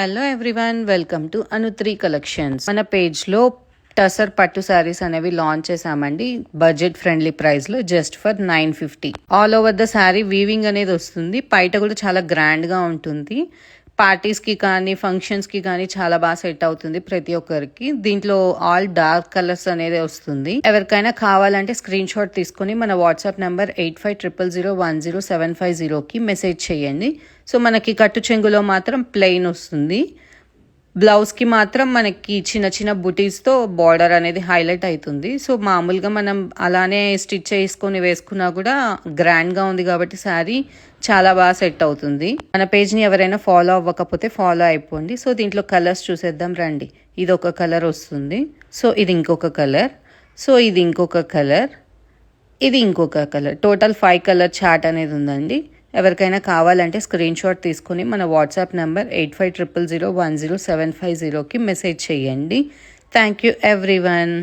Hello everyone, welcome to అను3 collections. మన page లో టసర్ పట్టు శారీస్ అనేవి లాంచ్ చేసామండి. బడ్జెట్ ఫ్రెండ్లీ ప్రైస్ లో just for 950. All over the sari weaving అనేది వస్తుంది. బయట కూడా చాలా గ్రాండ్ గా ఉంటుంది. పార్టీస్ కి కానీ ఫంక్షన్స్ కి కానీ చాలా బాగా సెట్ అవుతుంది ప్రతి ఒక్కరికి. దీంట్లో ఆల్ డార్క్ కలర్స్ అనేది వస్తుంది. ఎవరికైనా కావాలంటే స్క్రీన్ షాట్ తీసుకుని మన వాట్సాప్ నంబర్ 8500010750 కి మెసేజ్ చేయండి. సో మనకి కట్టు చెంగులో మాత్రం ప్లెయిన్ వస్తుంది. బ్లౌజ్ కి మాత్రం మనకి చిన్న చిన్న బుటీస్ తో బార్డర్ అనేది హైలైట్ అవుతుంది. సో మామూలుగా మనం అలానే స్టిచ్ చేసుకొని వేసుకున్నా కూడా గ్రాండ్ గా ఉంది కాబట్టి శారీ చాలా బాగా సెట్ అవుతుంది. మన పేజ్ ని ఎవరైనా ఫాలో అవ్వకపోతే ఫాలో అయిపోండి. సో దీంట్లో కలర్స్ చూసేద్దాం రండి. ఇది ఒక కలర్ వస్తుంది. సో ఇది ఇంకొక కలర్. సో ఇది ఇంకొక కలర్. ఇది ఇంకొక కలర్. టోటల్ 5 కలర్ చార్ట్ అనేది ఉందండి. ఎవరికైనా కావాలంటే స్క్రీన్ షాట్ తీసుకుని మన వాట్సాప్ నంబర్ 8500010750కి మెసేజ్ చేయండి. Thank you everyone.